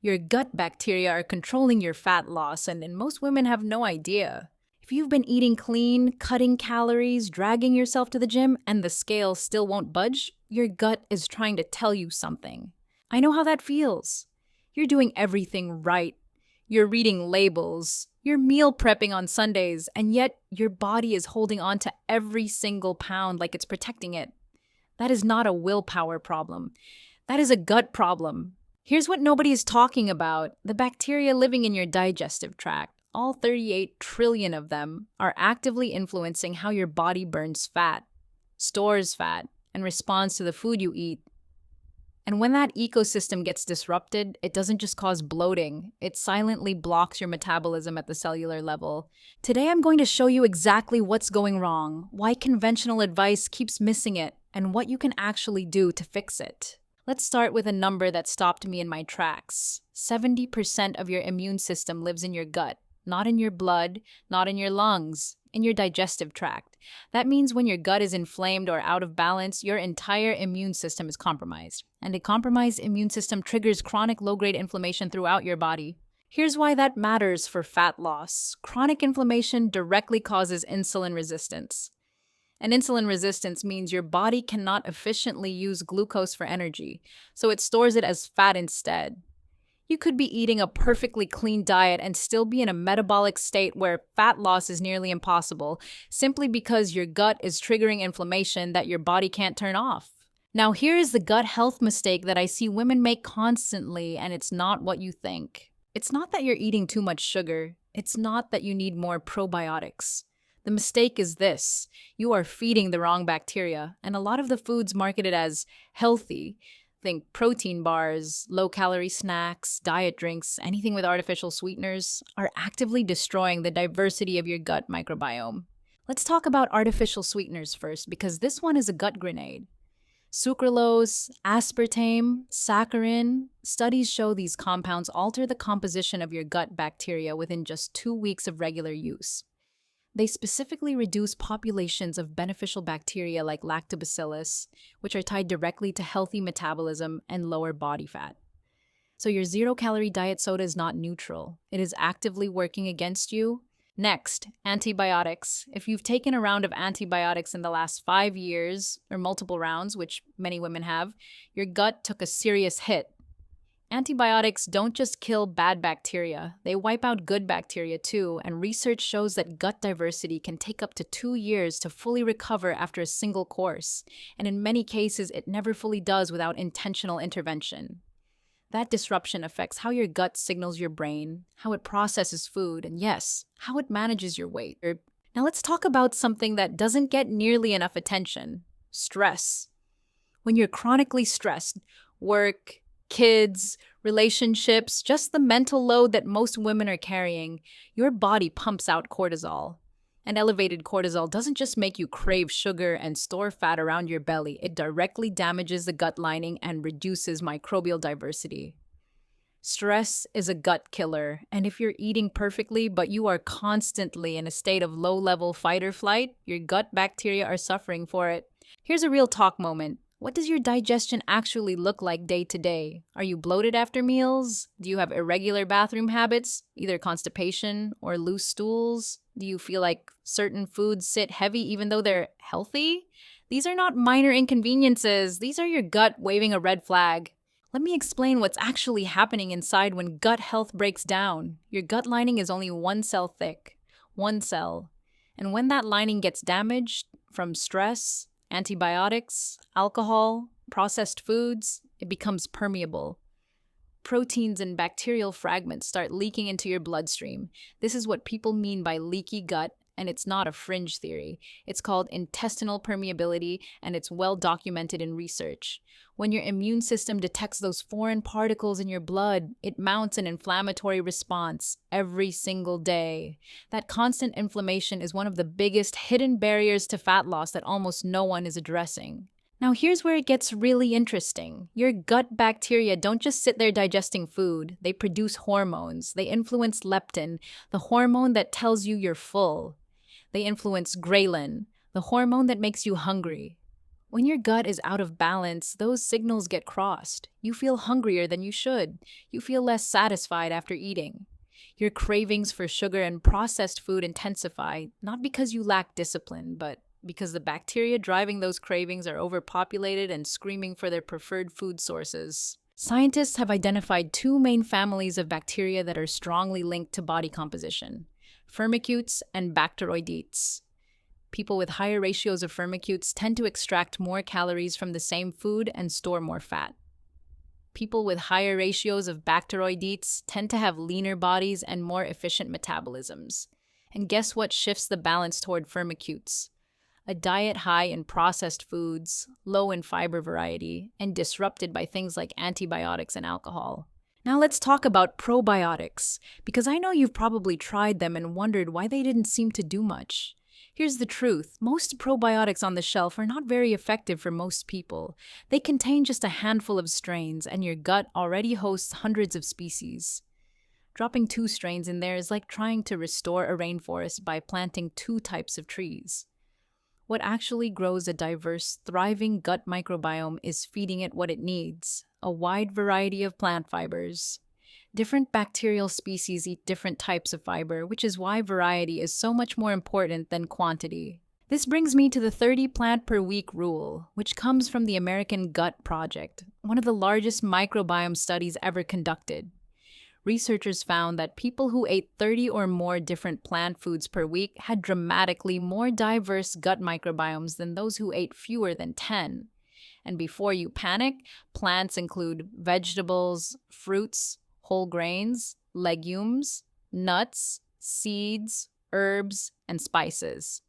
Your gut bacteria are controlling your fat loss, and most women have no idea. If you've been eating clean, cutting calories, dragging yourself to the gym, and the scale still won't budge, your gut is trying to tell you something. I know how that feels. You're doing everything right. You're reading labels. You're meal prepping on Sundays, and yet your body is holding on to every single pound like it's protecting it. That is not a willpower problem. That is a gut problem. Here's what nobody is talking about. The bacteria living in your digestive tract, all 38 trillion of them, are actively influencing how your body burns fat, stores fat, and responds to the food you eat. And when that ecosystem gets disrupted, it doesn't just cause bloating, it silently blocks your metabolism at the cellular level. Today I'm going to show you exactly what's going wrong, why conventional advice keeps missing it, and what you can actually do to fix it. Let's start with a number that stopped me in my tracks. 70% of your immune system lives in your gut, not in your blood, not in your lungs, in your digestive tract. That means when your gut is inflamed or out of balance, your entire immune system is compromised. And a compromised immune system triggers chronic low-grade inflammation throughout your body. Here's why that matters for fat loss. Chronic inflammation directly causes insulin resistance. And insulin resistance means your body cannot efficiently use glucose for energy, so it stores it as fat instead. You could be eating a perfectly clean diet and still be in a metabolic state where fat loss is nearly impossible, simply because your gut is triggering inflammation that your body can't turn off. Now, here is the gut health mistake that I see women make constantly, and it's not what you think. It's not that you're eating too much sugar. It's not that you need more probiotics. The mistake is this: you are feeding the wrong bacteria, and a lot of the foods marketed as healthy, think protein bars, low-calorie snacks, diet drinks, anything with artificial sweeteners, are actively destroying the diversity of your gut microbiome. Let's talk about artificial sweeteners first, because this one is a gut grenade. Sucralose, aspartame, saccharin. Studies show these compounds alter the composition of your gut bacteria within just 2 weeks of regular use. They specifically reduce populations of beneficial bacteria like lactobacillus, which are tied directly to healthy metabolism and lower body fat. So your zero-calorie diet soda is not neutral. It is actively working against you. Next, antibiotics. If you've taken a round of antibiotics in the last 5 years, or multiple rounds, which many women have, your gut took a serious hit. Antibiotics don't just kill bad bacteria, they wipe out good bacteria too, and research shows that gut diversity can take up to 2 years to fully recover after a single course, and in many cases it never fully does without intentional intervention. That disruption affects how your gut signals your brain, how it processes food, and yes, how it manages your weight. Now let's talk about something that doesn't get nearly enough attention: stress. When you're chronically stressed, work, kids, relationships, just the mental load that most women are carrying, your body pumps out cortisol. And elevated cortisol doesn't just make you crave sugar and store fat around your belly, it directly damages the gut lining and reduces microbial diversity. Stress is a gut killer, and if you're eating perfectly but you are constantly in a state of low-level fight or flight, your gut bacteria are suffering for it. Here's a real talk moment. What does your digestion actually look like day to day? Are you bloated after meals? Do you have irregular bathroom habits, either constipation or loose stools? Do you feel like certain foods sit heavy even though they're healthy? These are not minor inconveniences. These are your gut waving a red flag. Let me explain what's actually happening inside when gut health breaks down. Your gut lining is only 1 cell thick. 1 cell. And when that lining gets damaged from stress, antibiotics, alcohol, processed foods, it becomes permeable. Proteins and bacterial fragments start leaking into your bloodstream. This is what people mean by leaky gut, and it's not a fringe theory. It's called intestinal permeability, and it's well documented in research. When your immune system detects those foreign particles in your blood, it mounts an inflammatory response every single day. That constant inflammation is one of the biggest hidden barriers to fat loss that almost no one is addressing. Now here's where it gets really interesting. Your gut bacteria don't just sit there digesting food. They produce hormones. They influence leptin, the hormone that tells you you're full. They influence ghrelin, the hormone that makes you hungry. When your gut is out of balance, those signals get crossed. You feel hungrier than you should. You feel less satisfied after eating. Your cravings for sugar and processed food intensify, not because you lack discipline, but because the bacteria driving those cravings are overpopulated and screaming for their preferred food sources. Scientists have identified two main families of bacteria that are strongly linked to body composition: Firmicutes and Bacteroidetes. People with higher ratios of Firmicutes tend to extract more calories from the same food and store more fat. People with higher ratios of Bacteroidetes tend to have leaner bodies and more efficient metabolisms. And guess what shifts the balance toward Firmicutes? A diet high in processed foods, low in fiber variety, and disrupted by things like antibiotics and alcohol. Now let's talk about probiotics, because I know you've probably tried them and wondered why they didn't seem to do much. Here's the truth. Most probiotics on the shelf are not very effective for most people. They contain just a handful of strains, and your gut already hosts hundreds of species. Dropping 2 strains in there is like trying to restore a rainforest by planting 2 types of trees. What actually grows a diverse, thriving gut microbiome is feeding it what it needs: a wide variety of plant fibers. Different bacterial species eat different types of fiber, which is why variety is so much more important than quantity. This brings me to the 30 plant per week rule, which comes from the American Gut Project, one of the largest microbiome studies ever conducted. Researchers found that people who ate 30 or more different plant foods per week had dramatically more diverse gut microbiomes than those who ate fewer than 10. And before you panic, plants include vegetables, fruits, whole grains, legumes, nuts, seeds, herbs, and spices.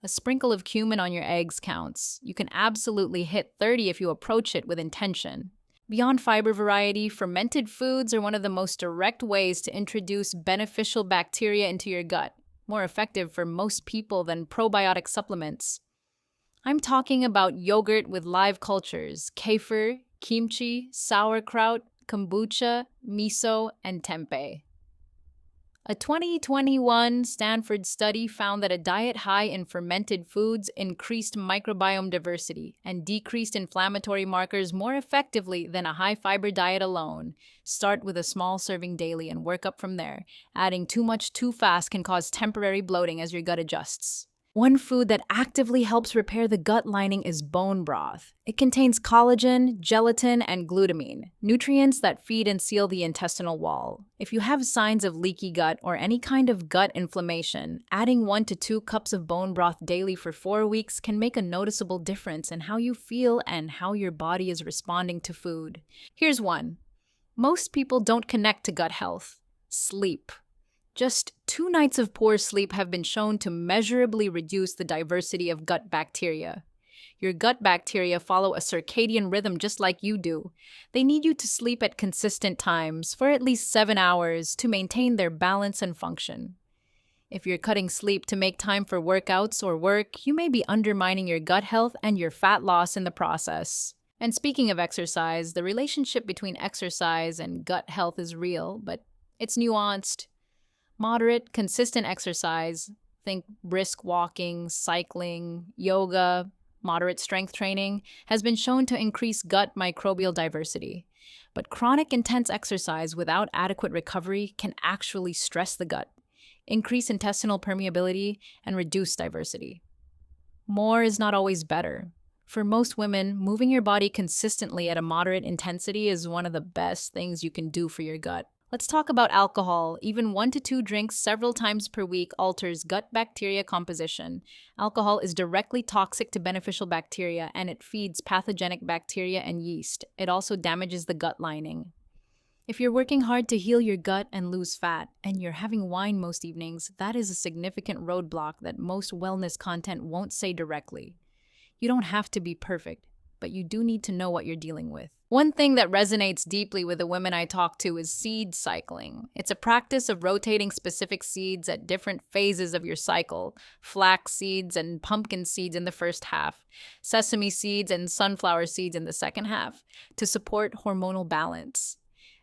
A sprinkle of cumin on your eggs counts. You can absolutely hit 30 if you approach it with intention. Beyond fiber variety, fermented foods are one of the most direct ways to introduce beneficial bacteria into your gut, more effective for most people than probiotic supplements. I'm talking about yogurt with live cultures, kefir, kimchi, sauerkraut, kombucha, miso, and tempeh. A 2021 Stanford study found that a diet high in fermented foods increased microbiome diversity and decreased inflammatory markers more effectively than a high-fiber diet alone. Start with a small serving daily and work up from there. Adding too much too fast can cause temporary bloating as your gut adjusts. One food that actively helps repair the gut lining is bone broth. It contains collagen, gelatin, and glutamine, nutrients that feed and seal the intestinal wall. If you have signs of leaky gut or any kind of gut inflammation, adding 1 to 2 cups of bone broth daily for 4 weeks can make a noticeable difference in how you feel and how your body is responding to food. Here's one. Most people don't connect to gut health: sleep. Just 2 nights of poor sleep have been shown to measurably reduce the diversity of gut bacteria. Your gut bacteria follow a circadian rhythm just like you do. They need you to sleep at consistent times for at least 7 hours to maintain their balance and function. If you're cutting sleep to make time for workouts or work, you may be undermining your gut health and your fat loss in the process. And speaking of exercise, the relationship between exercise and gut health is real, but it's nuanced. Moderate, consistent exercise, think brisk walking, cycling, yoga, moderate strength training, has been shown to increase gut microbial diversity. But chronic intense exercise without adequate recovery can actually stress the gut, increase intestinal permeability, and reduce diversity. More is not always better. For most women, moving your body consistently at a moderate intensity is one of the best things you can do for your gut. Let's talk about alcohol. Even 1 to 2 drinks several times per week alters gut bacteria composition. Alcohol is directly toxic to beneficial bacteria, and it feeds pathogenic bacteria and yeast. It also damages the gut lining. If you're working hard to heal your gut and lose fat, and you're having wine most evenings, that is a significant roadblock that most wellness content won't say directly. You don't have to be perfect, but you do need to know what you're dealing with. One thing that resonates deeply with the women I talk to is seed cycling. It's a practice of rotating specific seeds at different phases of your cycle: flax seeds and pumpkin seeds in the first half, sesame seeds and sunflower seeds in the second half, to support hormonal balance.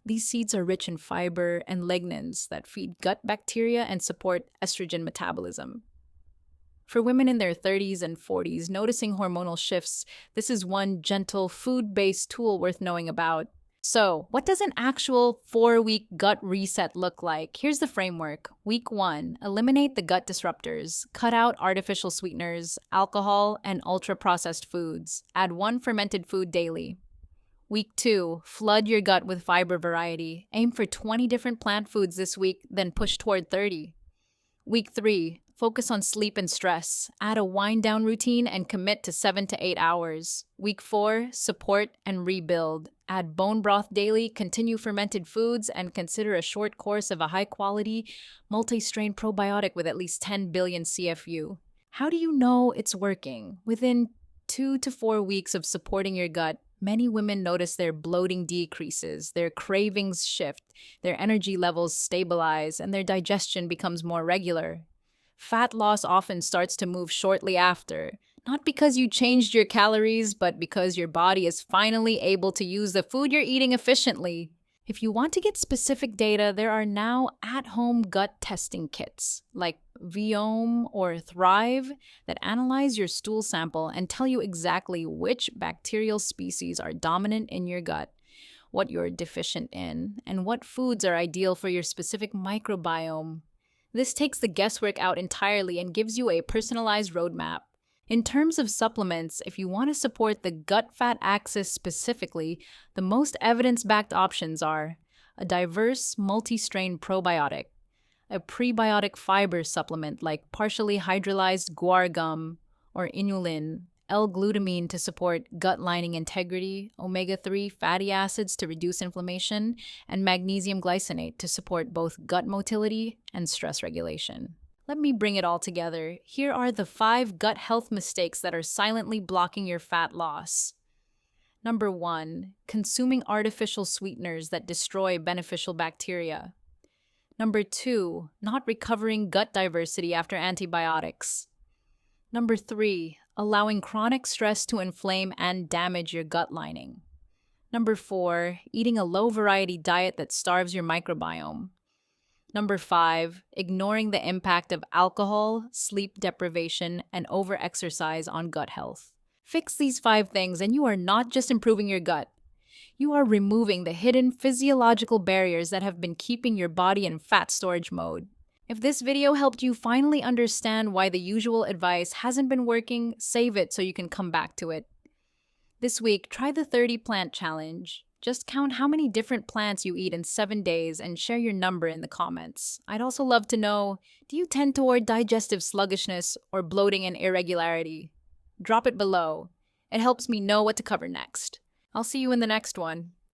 These seeds are rich in fiber and lignans that feed gut bacteria and support estrogen metabolism. For women in their 30s and 40s noticing hormonal shifts, this is one gentle food-based tool worth knowing about. So, what does an actual 4-week gut reset look like? Here's the framework. Week 1, eliminate the gut disruptors. Cut out artificial sweeteners, alcohol, and ultra-processed foods. Add 1 fermented food daily. Week 2, flood your gut with fiber variety. Aim for 20 different plant foods this week, then push toward 30. Week 3, focus on sleep and stress. Add a wind-down routine and commit to 7 to 8 hours. Week 4, support and rebuild. Add bone broth daily, continue fermented foods, and consider a short course of a high-quality, multi-strain probiotic with at least 10 billion CFU. How do you know it's working? Within 2 to 4 weeks of supporting your gut, many women notice their bloating decreases, their cravings shift, their energy levels stabilize, and their digestion becomes more regular. Fat loss often starts to move shortly after, not because you changed your calories, but because your body is finally able to use the food you're eating efficiently. If you want to get specific data, there are now at-home gut testing kits like Viome or Thrive that analyze your stool sample and tell you exactly which bacterial species are dominant in your gut, what you're deficient in, and what foods are ideal for your specific microbiome. This takes the guesswork out entirely and gives you a personalized roadmap. In terms of supplements, if you want to support the gut fat axis specifically, the most evidence-backed options are a diverse multi-strain probiotic, a prebiotic fiber supplement like partially hydrolyzed guar gum or inulin, L-glutamine to support gut lining integrity, omega-3 fatty acids to reduce inflammation, and magnesium glycinate to support both gut motility and stress regulation. Let me bring it all together. Here are the 5 gut health mistakes that are silently blocking your fat loss. Number 1, consuming artificial sweeteners that destroy beneficial bacteria. Number 2, not recovering gut diversity after antibiotics. Number 3, allowing chronic stress to inflame and damage your gut lining. Number 4, eating a low-variety diet that starves your microbiome. Number 5, ignoring the impact of alcohol, sleep deprivation, and overexercise on gut health. Fix these 5 things and you are not just improving your gut. You are removing the hidden physiological barriers that have been keeping your body in fat storage mode. If this video helped you finally understand why the usual advice hasn't been working, save it so you can come back to it. This week, try the 30 plant challenge. Just count how many different plants you eat in 7 days and share your number in the comments. I'd also love to know, do you tend toward digestive sluggishness or bloating and irregularity? Drop it below. It helps me know what to cover next. I'll see you in the next one.